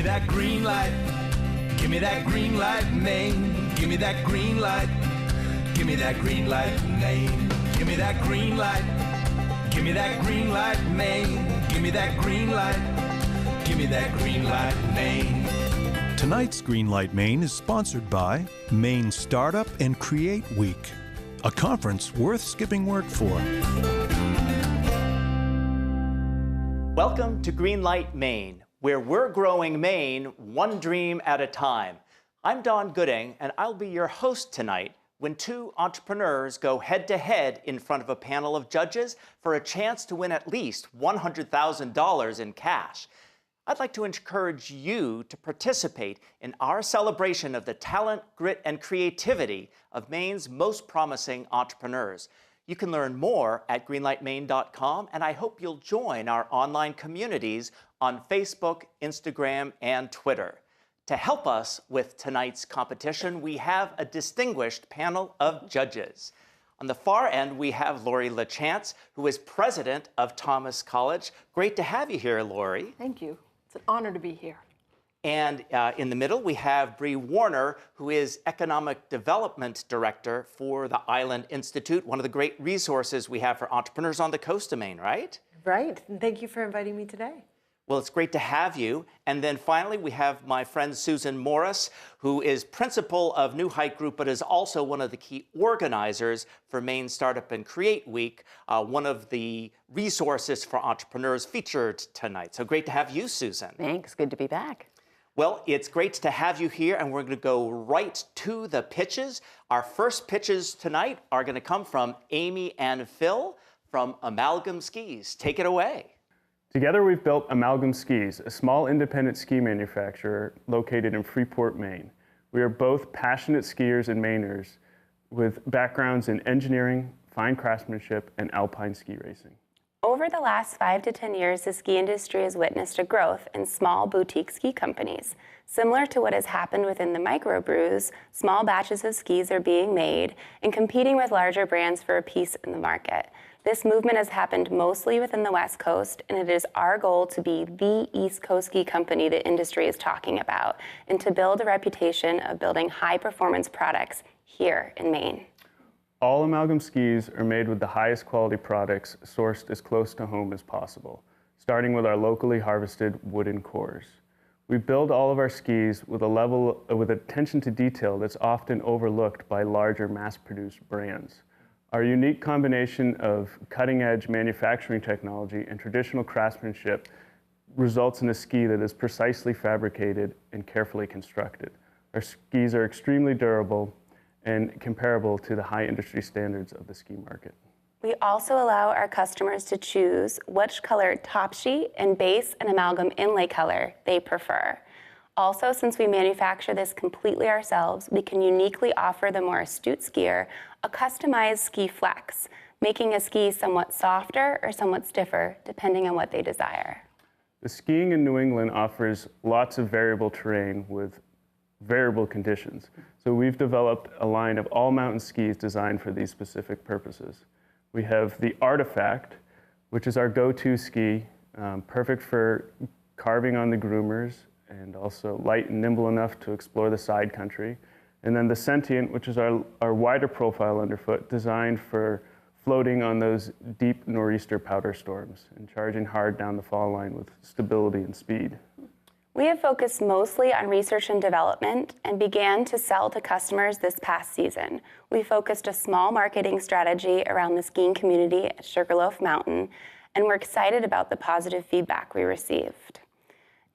that green light. Give me that green light, Maine. Give me that green light. Give me that green light, Maine. Give me that green light. Give me that green light, Maine. Give me that green light. Give me that green light, Maine. Tonight's Greenlight Maine is sponsored by Maine Startup and Create Week, a conference worth skipping work for. Welcome to Greenlight Maine, where we're growing Maine one dream at a time. I'm Don Gooding, and I'll be your host tonight when two entrepreneurs go head-to-head in front of a panel of judges for a chance to win at least $100,000 in cash. I'd like to encourage you to participate in our celebration of the talent, grit, and creativity of Maine's most promising entrepreneurs. You can learn more at greenlightmaine.com, and I hope you'll join our online communities on Facebook, Instagram, and Twitter. To help us with tonight's competition, we have a distinguished panel of judges. On the far end, we have Lori LaChance, who is president of Thomas College. Great to have you here, Lori. Thank you. It's an honor to be here. And in the middle, we have Bree Warner, who is Economic Development Director for the Island Institute, one of the great resources we have for entrepreneurs on the coast of Maine, right? Right, and thank you for inviting me today. Well, it's great to have you. And then finally, we have my friend Susan Morris, who is principal of New Height Group, but is also one of the key organizers for Maine Startup and Create Week, one of the resources for entrepreneurs featured tonight. So great to have you, Susan. Thanks, good to be back. Well, it's great to have you here, and we're going to go right to the pitches. Our first pitches tonight are going to come from Amy and Phil from Amalgam Skis. Take it away. Together we've built Amalgam Skis, a small independent ski manufacturer located in Freeport, Maine. We are both passionate skiers and Mainers with backgrounds in engineering, fine craftsmanship, and alpine ski racing. Over the last 5 to 10 years, the ski industry has witnessed a growth in small boutique ski companies. Similar to what has happened within the microbrews, small batches of skis are being made and competing with larger brands for a piece in the market. This movement has happened mostly within the West Coast, and it is our goal to be the East Coast ski company the industry is talking about, and to build a reputation of building high-performance products here in Maine. All Amalgam Skis are made with the highest quality products sourced as close to home as possible, starting with our locally harvested wooden cores. We build all of our skis with attention to detail that's often overlooked by larger mass-produced brands. Our unique combination of cutting-edge manufacturing technology and traditional craftsmanship results in a ski that is precisely fabricated and carefully constructed. Our skis are extremely durable and comparable to the high industry standards of the ski market. We also allow our customers to choose which color top sheet and base and amalgam inlay color they prefer. Also, since we manufacture this completely ourselves, we can uniquely offer the more astute skier a customized ski flex, making a ski somewhat softer or somewhat stiffer, depending on what they desire. The skiing in New England offers lots of variable terrain with variable conditions. So we've developed a line of all mountain skis designed for these specific purposes. We have the Artifact, which is our go-to ski, perfect for carving on the groomers, and also light and nimble enough to explore the side country. And then the Sentient, which is our wider profile underfoot, designed for floating on those deep nor'easter powder storms and charging hard down the fall line with stability and speed. We have focused mostly on research and development and began to sell to customers this past season. We focused a small marketing strategy around the skiing community at Sugarloaf Mountain, and we're excited about the positive feedback we received.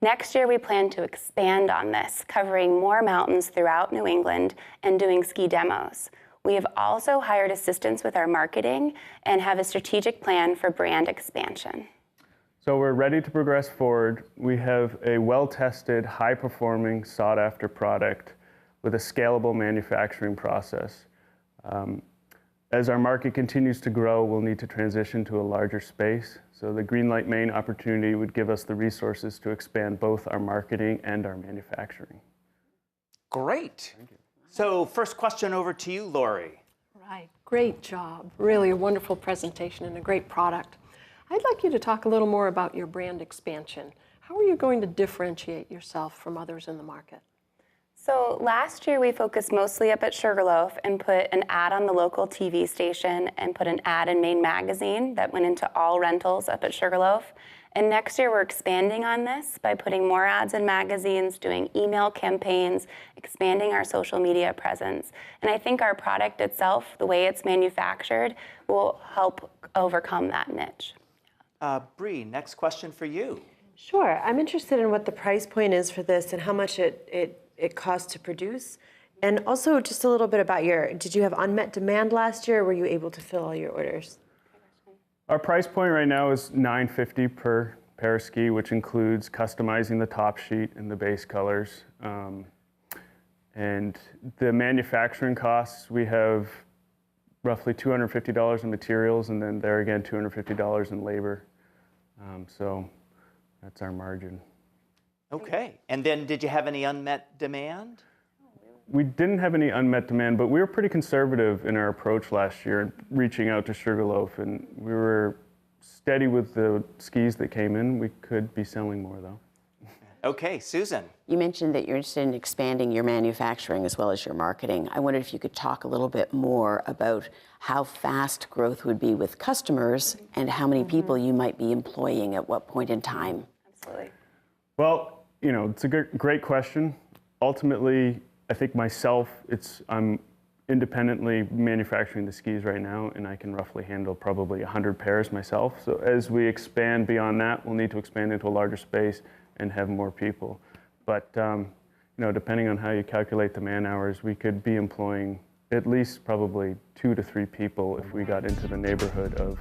Next year, we plan to expand on this, covering more mountains throughout New England and doing ski demos. We have also hired assistants with our marketing and have a strategic plan for brand expansion. So we're ready to progress forward. We have a well-tested, high-performing, sought-after product with a scalable manufacturing process. As our market continues to grow, we'll need to transition to a larger space. So the Greenlight Maine opportunity would give us the resources to expand both our marketing and our manufacturing. Great. Thank you. So first question over to you, Lori. Right, great job. Really a wonderful presentation and a great product. I'd like you to talk a little more about your brand expansion. How are you going to differentiate yourself from others in the market? So last year we focused mostly up at Sugarloaf and put an ad on the local TV station and put an ad in Maine Magazine that went into all rentals up at Sugarloaf. And next year we're expanding on this by putting more ads in magazines, doing email campaigns, expanding our social media presence. And I think our product itself, the way it's manufactured, will help overcome that niche. Bree, next question for you. Sure. I'm interested in what the price point is for this and how much it costs to produce. And also just a little bit about did you have unmet demand last year, or were you able to fill all your orders? Our price point right now is $9.50 per pair of ski, which includes customizing the top sheet and the base colors. And the manufacturing costs, we have roughly $250 in materials, and then there again, $250 in labor. So that's our margin. Okay, and then did you have any unmet demand? We didn't have any unmet demand, but we were pretty conservative in our approach last year in reaching out to Sugarloaf, and we were steady with the skis that came in. We could be selling more though. Okay, Susan. You mentioned that you're interested in expanding your manufacturing as well as your marketing. I wondered if you could talk a little bit more about how fast growth would be with customers and how many people you might be employing at what point in time. Absolutely. Well, it's a great question. Ultimately, I think myself, I'm independently manufacturing the skis right now, and I can roughly handle probably 100 pairs myself. So as we expand beyond that, we'll need to expand into a larger space and have more people. But depending on how you calculate the man hours, we could be employing at least probably 2 to 3 people if we got into the neighborhood of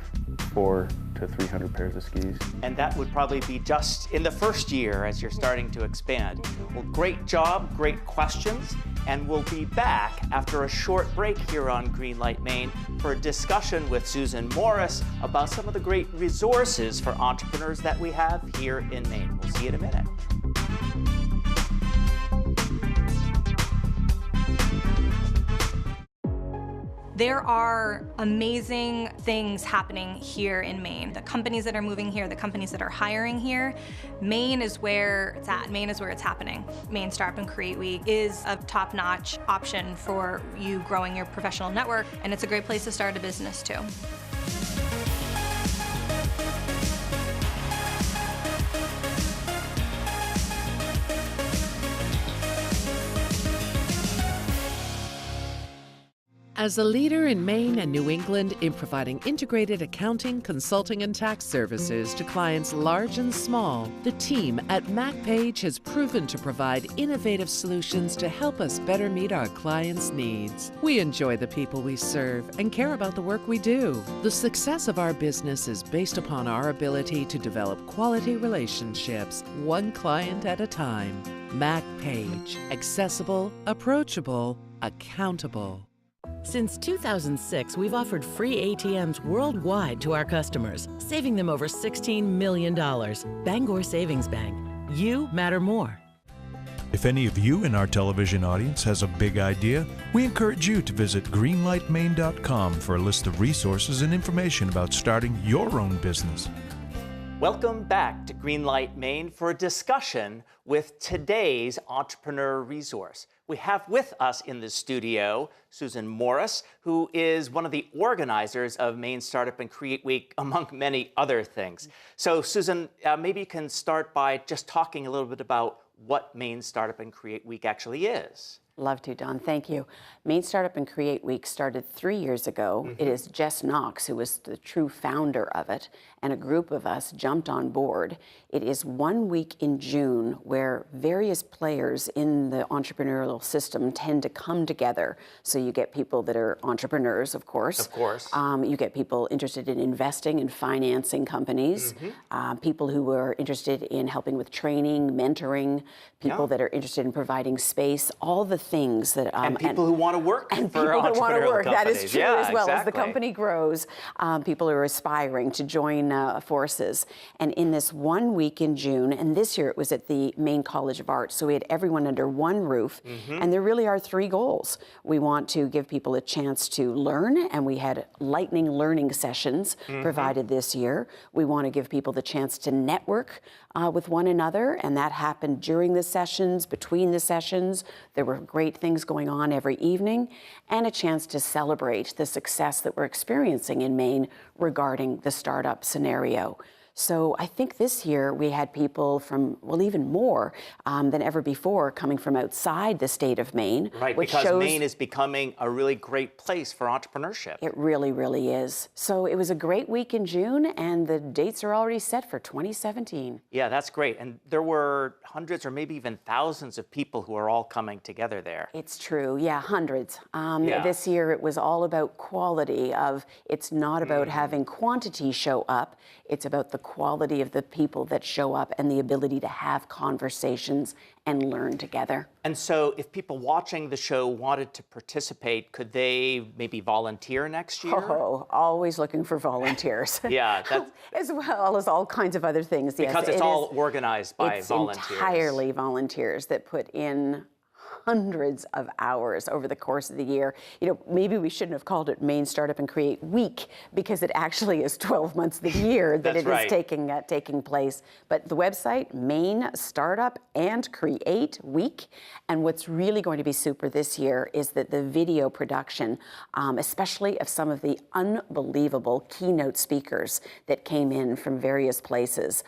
400 to 300 pairs of skis. And that would probably be just in the first year as you're starting to expand. Well, great job, great questions, and we'll be back after a short break here on Greenlight Maine for a discussion with Susan Morris about some of the great resources for entrepreneurs that we have here in Maine. We'll see you in a minute. There are amazing things happening here in Maine. The companies that are moving here, the companies that are hiring here, Maine is where it's at. Maine is where it's happening. Maine Startup and Create Week is a top-notch option for you growing your professional network, and it's a great place to start a business too. As a leader in Maine and New England in providing integrated accounting, consulting, and tax services to clients large and small, the team at MacPage has proven to provide innovative solutions to help us better meet our clients' needs. We enjoy the people we serve and care about the work we do. The success of our business is based upon our ability to develop quality relationships, one client at a time. MacPage. Accessible, approachable, accountable. Since 2006, we've offered free ATMs worldwide to our customers, saving them over $16 million. Bangor Savings Bank. You matter more. If any of you in our television audience has a big idea, we encourage you to visit greenlightmaine.com for a list of resources and information about starting your own business. Welcome back to Greenlight Maine for a discussion with today's entrepreneur resource. We have with us in the studio Susan Morris, who is one of the organizers of Maine Startup and Create Week, among many other things. So Susan, maybe you can start by just talking a little bit about what Maine Startup and Create Week actually is. Love to, Don. Thank you. Maine Startup and Create Week started 3 years ago. It is Jess Knox, who was the true founder of it, and a group of us jumped on board. It is 1 week in June where various players in the entrepreneurial system tend to come together. So you get people that are entrepreneurs, of course. Of course. You get people interested in investing and financing companies, people who are interested in helping with training, mentoring, people that are interested in providing space, all the things that and people who want to work and for people who want to entrepreneurial work. That is companies. true Yeah, as well. exactly. As the company grows, people are aspiring to join forces. And in this 1 week in June, and this year it was at the Maine College of Arts, so we had everyone under one roof. And there really are 3 goals. We want to give people a chance to learn, and we had lightning learning sessions provided this year. We want to give people the chance to network with one another, and that happened during the sessions, between the sessions. There were great things going on every evening, and a chance to celebrate the success that we're experiencing in Maine regarding the startup scenario. So I think this year we had people from, well, even more than ever before coming from outside the state of Maine. Right, which because shows Maine is becoming a really great place for entrepreneurship. it really, really is. So it was a great week in June, and the dates are already set for 2017. Yeah, that's great. And there were hundreds or maybe even thousands of people who are all coming together there. It's true, yeah, hundreds. Yeah. This year it was all about quality of, it's not about having quantity show up, it's about the quality of the people that show up and the ability to have conversations and learn together. And so if people watching the show wanted to participate, could they maybe volunteer next year? Oh, always looking for volunteers. Yeah, that's as well as all kinds of other things. because yes, it's all organized by it's volunteers. entirely volunteers that put in hundreds of hours over the course of the year. You know, maybe we shouldn't have called it Maine Startup and Create Week, because it actually is 12 months of the year that That's it right. is taking place. But the website, Maine Startup and Create Week. And what's really going to be super this year is that the video production, especially of some of the unbelievable keynote speakers that came in from various places.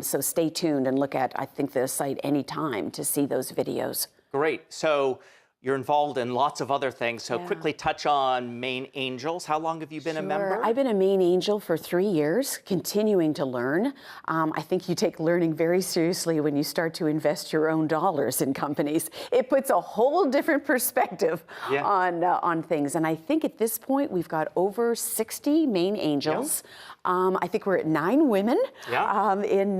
So stay tuned and look at, I think, the site anytime to see those videos. Great. So you're involved in lots of other things. So quickly touch on Maine Angels. How long have you been a member? I've been a Maine Angel for 3 years, continuing to learn. I think you take learning very seriously when you start to invest your own dollars in companies. It puts a whole different perspective on things. And I think at this point we've got over 60 Maine Angels. I think we're at 9 women in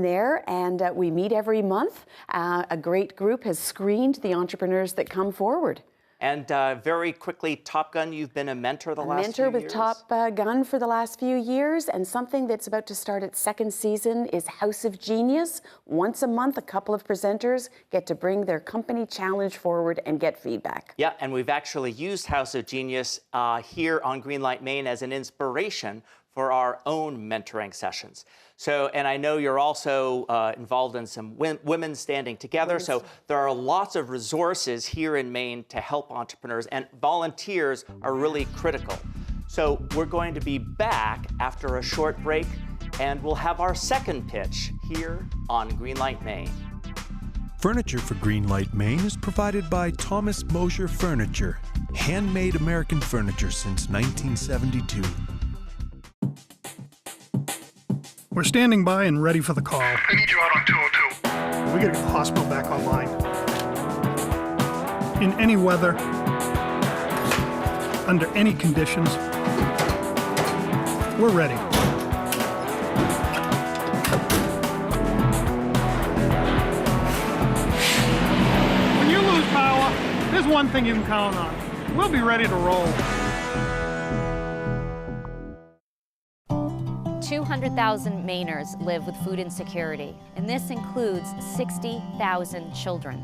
there, and we meet every month. A great group has screened the entrepreneurs that come forward. And very quickly, Top Gun, you've been a mentor the last few years? Mentor with Top Gun for the last few years, and something that's about to start its 2nd season is House of Genius. Once a month, a couple of presenters get to bring their company challenge forward and get feedback. Yeah, and we've actually used House of Genius here on Greenlight Maine as an inspiration for our own mentoring sessions. So, and I know you're also involved in some Women Standing Together. So there are lots of resources here in Maine to help entrepreneurs, and volunteers are really critical. So we're going to be back after a short break, and we'll have our second pitch here on Greenlight Maine. Furniture for Greenlight Maine is provided by Thomas Mosher Furniture, handmade American furniture since 1972. We're standing by and ready for the call. I need you out on 202. We gotta get the hospital back online. In any weather, under any conditions, we're ready. When you lose power, there's one thing you can count on. We'll be ready to roll. 200,000 Mainers live with food insecurity, and this includes 60,000 children.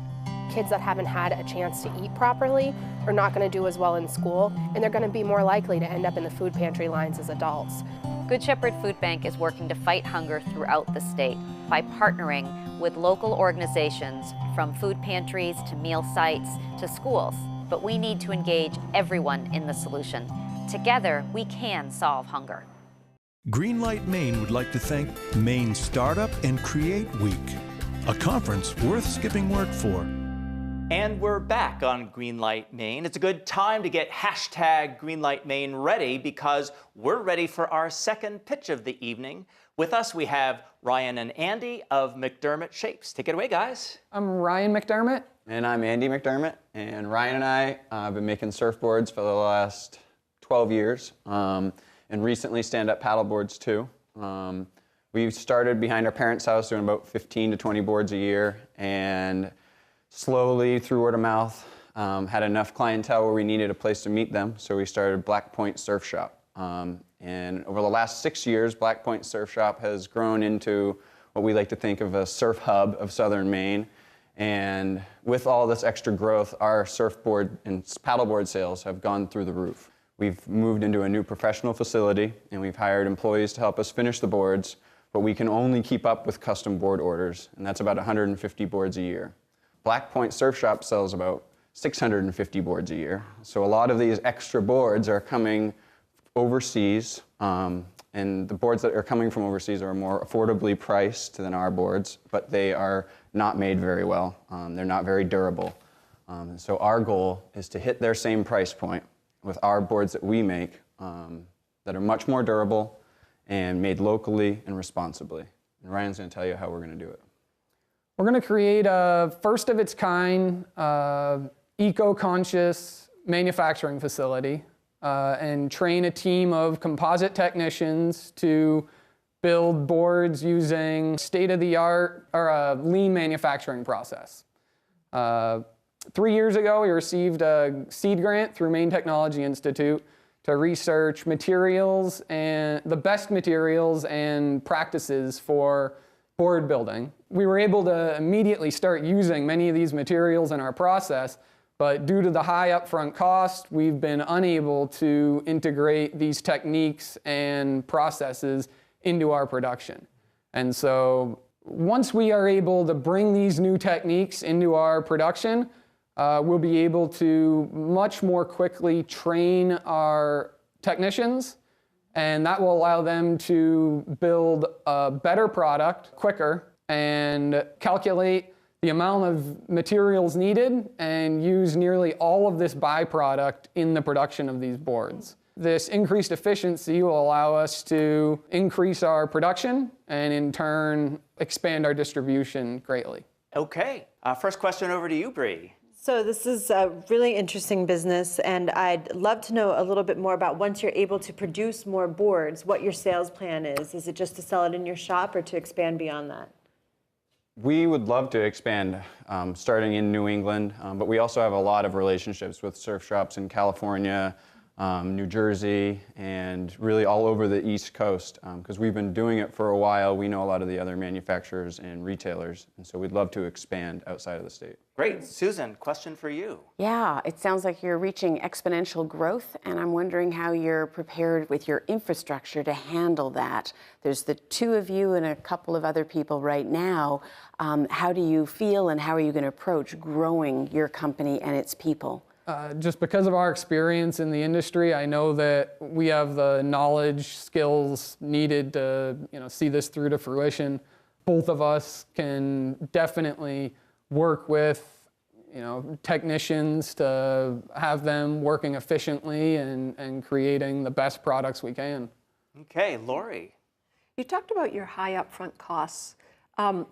Kids that haven't had a chance to eat properly are not going to do as well in school, and they're going to be more likely to end up in the food pantry lines as adults. Good Shepherd Food Bank is working to fight hunger throughout the state by partnering with local organizations, from food pantries to meal sites to schools. But we need to engage everyone in the solution. Together, we can solve hunger. Greenlight Maine would like to thank Maine Startup and Create Week, a conference worth skipping work for. And we're back on Greenlight Maine. It's a good time to get hashtag Greenlight Maine ready, because we're ready for our second pitch of the evening. With us, we have Ryan and Andy of McDermott Shapes. Take it away, guys. I'm Ryan McDermott. And I'm Andy McDermott. And Ryan and I have been making surfboards for the last 12 years. And recently stand-up paddleboards too. We started behind our parents' house doing about 15 to 20 boards a year, and slowly through word of mouth had enough clientele where we needed a place to meet them, so we started Black Point Surf Shop. And over the last 6 years, Black Point Surf Shop has grown into what we like to think of as a surf hub of southern Maine. And with all this extra growth, our surfboard and paddleboard sales have gone through the roof. We've moved into a new professional facility, and we've hired employees to help us finish the boards, but we can only keep up with custom board orders, and that's about 150 boards a year. Black Point Surf Shop sells about 650 boards a year, so a lot of these extra boards are coming overseas, and the boards that are coming from overseas are more affordably priced than our boards, but they are not made very well. They're not very durable. So our goal is to hit their same price point with our boards that we make that are much more durable and made locally and responsibly. And Ryan's going to tell you how we're going to do it. We're going to create a first of its kind, eco-conscious manufacturing facility and train a team of composite technicians to build boards using state-of-the-art or a lean manufacturing process. 3 years ago, we received a seed grant through Maine Technology Institute to research materials and the best materials and practices for board building. We were able to immediately start using many of these materials in our process, but due to the high upfront cost, we've been unable to integrate these techniques and processes into our production. And so once we are able to bring these new techniques into our production, we'll be able to much more quickly train our technicians, and that will allow them to build a better product quicker and calculate the amount of materials needed and use nearly all of this byproduct in the production of these boards. This increased efficiency will allow us to increase our production and in turn expand our distribution greatly. Okay, first question over to you, Bree. So this is a really interesting business, and I'd love to know a little bit more about once you're able to produce more boards, what your sales plan is. Is it just to sell it in your shop or to expand beyond that? We would love to expand, starting in New England, but we also have a lot of relationships with surf shops in California, New Jersey, and really all over the East Coast. Because we've been doing it for a while, we know a lot of the other manufacturers and retailers, and so we'd love to expand outside of the state. Great. Susan, question for you. Yeah, it sounds like you're reaching exponential growth, and I'm wondering how you're prepared with your infrastructure to handle that. There's the two of you and a couple of other people right now. How do you feel, and how are you going to approach growing your company and its people? Just because of our experience in the industry, I know that we have the knowledge, skills needed to, see this through to fruition. Both of us can definitely work with, technicians to have them working efficiently and creating the best products we can. Okay, Lori. You talked about your high upfront costs.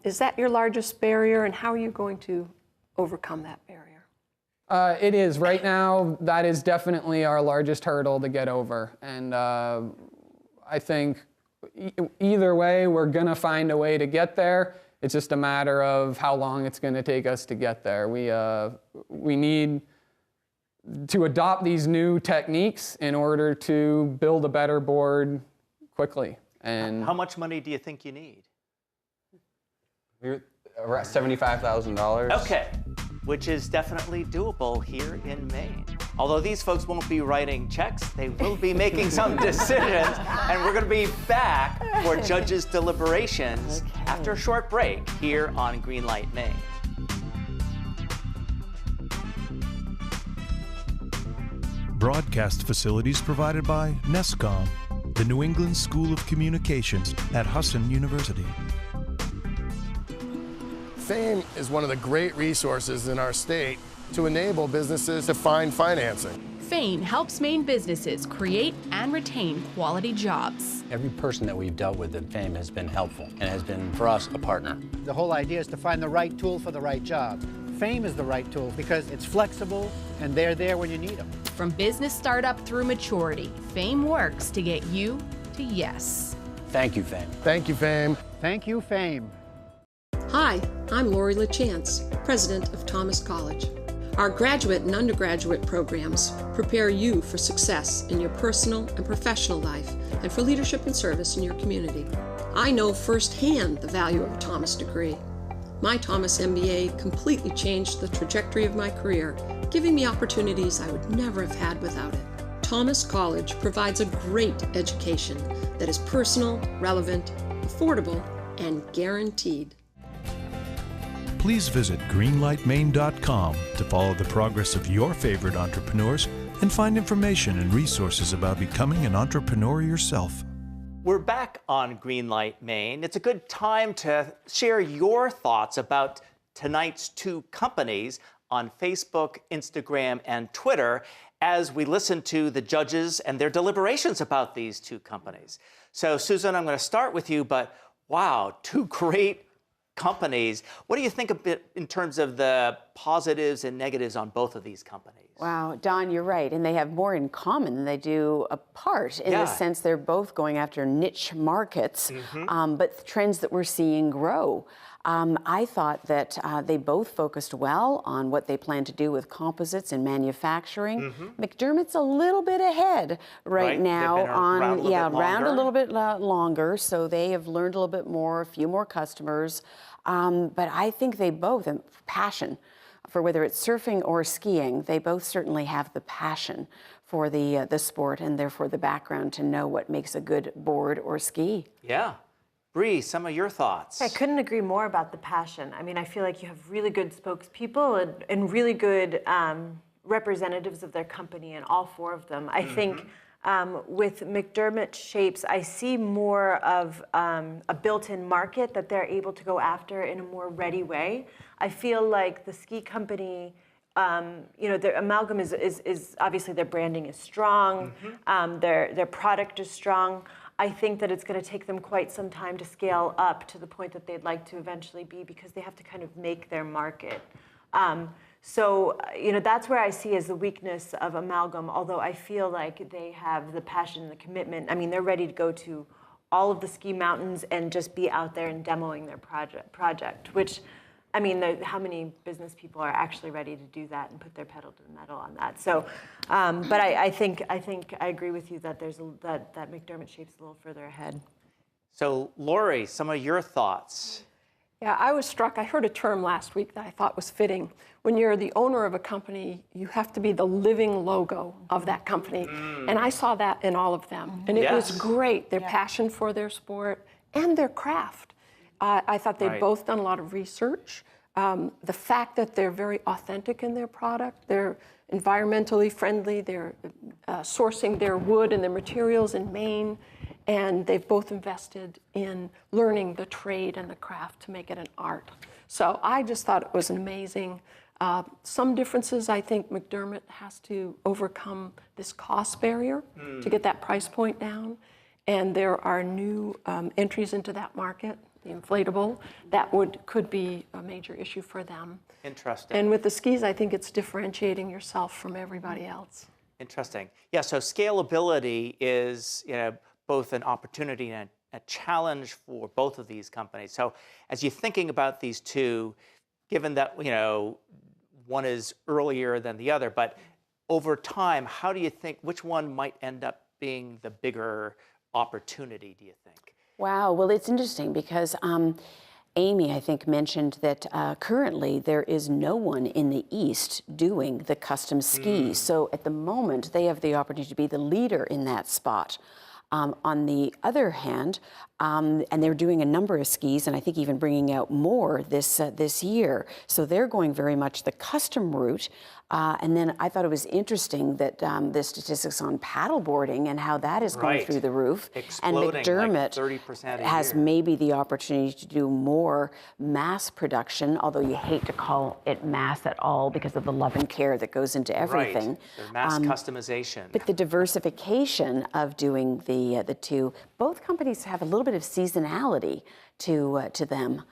Is that your largest barrier, and how are you going to overcome that barrier? It is. Right now, that is definitely our largest hurdle to get over. And I think either way, we're going to find a way to get there. It's just a matter of how long it's going to take us to get there. We need to adopt these new techniques in order to build a better board quickly. And how much money do you think you need? We're at $75,000. Okay. Which is definitely doable here in Maine. Although these folks won't be writing checks, they will be making some decisions, and we're going to be back for Judges' Deliberations after a short break here on Greenlight Maine. Broadcast facilities provided by NESCOM, the New England School of Communications at Husson University. FAME is one of the great resources in our state to enable businesses to find financing. FAME helps Maine businesses create and retain quality jobs. Every person that we've dealt with at FAME has been helpful and has been, for us, a partner. The whole idea is to find the right tool for the right job. FAME is the right tool because it's flexible and they're there when you need them. From business startup through maturity, FAME works to get you to yes. Thank you, FAME. Thank you, FAME. Thank you, FAME. Hi, I'm Lori LaChance, president of Thomas College. Our graduate and undergraduate programs prepare you for success in your personal and professional life and for leadership and service in your community. I know firsthand the value of a Thomas degree. My Thomas MBA completely changed the trajectory of my career, giving me opportunities I would never have had without it. Thomas College provides a great education that is personal, relevant, affordable, and guaranteed. Please visit greenlightmaine.com to follow the progress of your favorite entrepreneurs and find information and resources about becoming an entrepreneur yourself. We're back on Greenlight Maine. It's a good time to share your thoughts about tonight's two companies on Facebook, Instagram, and Twitter as we listen to the judges and their deliberations about these two companies. So, Susan, I'm going to start with you, but wow, two great companies. What do you think a bit in terms of the positives and negatives on both of these companies? Wow, Don, you're right. And they have more in common than they do apart in the sense they're both going after niche markets, but trends that we're seeing grow. I thought that they both focused well on what they plan to do with composites and manufacturing. McDermott's a little bit ahead right now on around a little bit longer, so they have learned a little bit more, a few more customers. But I think they both have passion for whether it's surfing or skiing. They both certainly have the passion for the sport and therefore the background to know what makes a good board or ski. Yeah. Bree, some of your thoughts. I couldn't agree more about the passion. I mean, I feel like you have really good spokespeople and really good representatives of their company, and all four of them. I think with McDermott Shapes, I see more of a built-in market that they're able to go after in a more ready way. I feel like the ski company, you know, their Amalgam is obviously their branding is strong, their product is strong. I think that it's going to take them quite some time to scale up to the point that they'd like to eventually be, because they have to kind of make their market. So, you know, that's where I see as the weakness of Amalgam, although I feel like they have the passion and the commitment. I mean, they're ready to go to all of the ski mountains and just be out there and demoing their project, which, I mean, how many business people are actually ready to do that and put their pedal to the metal on that? So, but I think I agree with you that there's that McDermott Shapes a little further ahead. So, Lori, some of your thoughts. Yeah, I was struck. I heard a term last week that I thought was fitting. When you're the owner of a company, you have to be the living logo of that company. And I saw that in all of them. And it was great, their passion for their sport and their craft. I thought they'd both done a lot of research. The fact that they're very authentic in their product, they're environmentally friendly, they're sourcing their wood and their materials in Maine, and they've both invested in learning the trade and the craft to make it an art. So I just thought it was amazing. Some differences, I think McDermott has to overcome this cost barrier to get that price point down. And there are new entries into that market, the inflatable, that could be a major issue for them. Interesting. And with the skis, I think it's differentiating yourself from everybody else. Interesting. Yeah, so scalability is, you know, both an opportunity and a challenge for both of these companies. So as you're thinking about these two, given that, you know, one is earlier than the other, but over time, how do you think, which one might end up being the bigger opportunity, do you think? Wow, well, it's interesting because Amy, I think, mentioned that currently there is no one in the East doing the custom skis. So at the moment, they have the opportunity to be the leader in that spot. On the other hand, and they're doing a number of skis, and I think even bringing out more this year. So they're going very much the custom route. And then I thought it was interesting that the statistics on paddleboarding and how that is going through the roof. Exploding, and McDermott like 30% has maybe the opportunity to do more mass production, although you hate to call it mass at all because of the love and care that goes into everything. Right. Their mass customization. But the diversification of doing the two, both companies have a little bit of seasonality to them.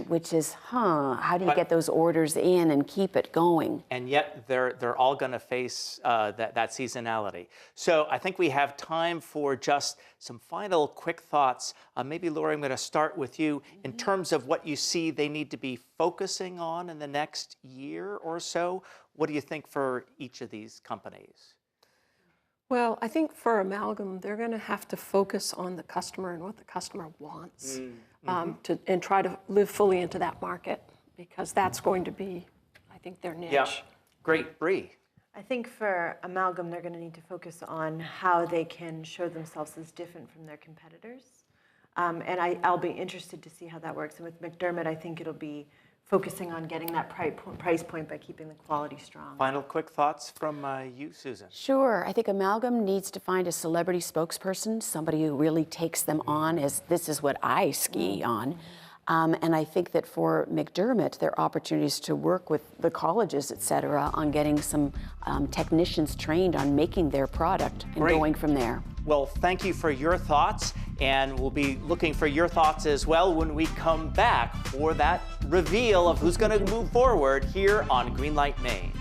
which is, how do you get those orders in and keep it going? And yet they're all going to face that seasonality. So I think we have time for just some final quick thoughts. Maybe Lori, I'm going to start with you in terms of what you see they need to be focusing on in the next year or so. What do you think for each of these companies? Well, I think for Amalgam, they're going to have to focus on the customer and what the customer wants, and try to live fully into that market, because that's going to be, I think, their niche. Yeah, great. Bree? I think for Amalgam, they're going to need to focus on how they can show themselves as different from their competitors. And I'll be interested to see how that works. And with McDermott, I think it'll be focusing on getting that price point by keeping the quality strong. Final quick thoughts from you, Susan. Sure. I think Amalgam needs to find a celebrity spokesperson, somebody who really takes them on as this is what I ski on. And I think that for McDermott, there are opportunities to work with the colleges, et cetera, on getting some technicians trained on making their product and going from there. Well, thank you for your thoughts, and we'll be looking for your thoughts as well when we come back for that reveal of who's going to move forward here on Greenlight Maine.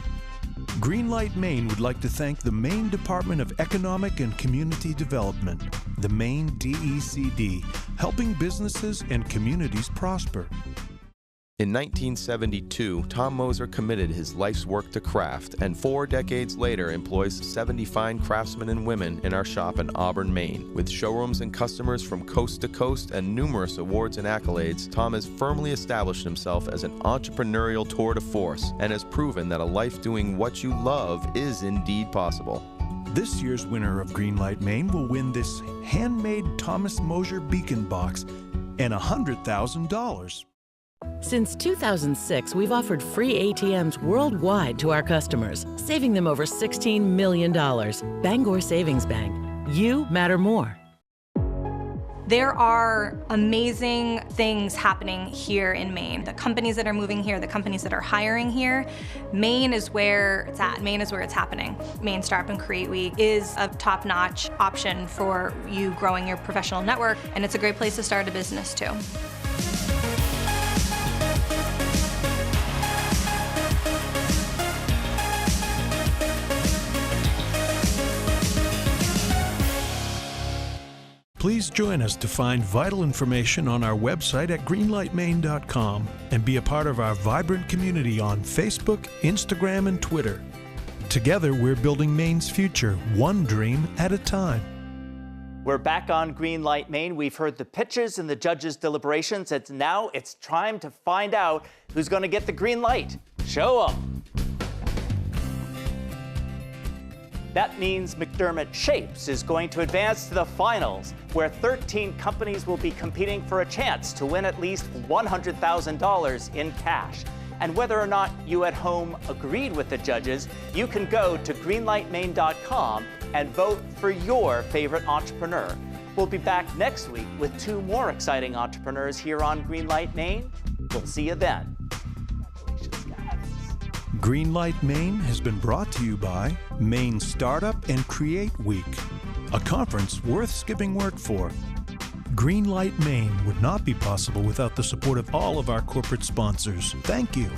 Greenlight Maine would like to thank the Maine Department of Economic and Community Development, the Maine DECD, helping businesses and communities prosper. In 1972, Tom Moser committed his life's work to craft, and 4 decades later employs 70 fine craftsmen and women in our shop in Auburn, Maine. With showrooms and customers from coast to coast and numerous awards and accolades, Tom has firmly established himself as an entrepreneurial tour de force and has proven that a life doing what you love is indeed possible. This year's winner of Greenlight Maine will win this handmade Thomas Moser beacon box and $100,000. Since 2006, we've offered free ATMs worldwide to our customers, saving them over $16 million. Bangor Savings Bank. You matter more. There are amazing things happening here in Maine. The companies that are moving here, the companies that are hiring here, Maine is where it's at. Maine is where it's happening. Maine Startup and Create Week is a top-notch option for you growing your professional network, and it's a great place to start a business too. Please join us to find vital information on our website at greenlightmaine.com and be a part of our vibrant community on Facebook, Instagram, and Twitter. Together, we're building Maine's future, one dream at a time. We're back on Greenlight Maine. We've heard the pitches and the judges' deliberations. Now it's time to find out who's going to get the green light. Show them. That means McDermott Shapes is going to advance to the finals, where 13 companies will be competing for a chance to win at least $100,000 in cash. And whether or not you at home agreed with the judges, you can go to greenlightmaine.com and vote for your favorite entrepreneur. We'll be back next week with 2 more exciting entrepreneurs here on Greenlight Maine. We'll see you then. Greenlight Maine has been brought to you by Maine Startup and Create Week, a conference worth skipping work for. Greenlight Maine would not be possible without the support of all of our corporate sponsors. Thank you.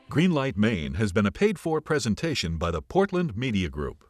Greenlight Maine has been a paid-for presentation by the Portland Media Group.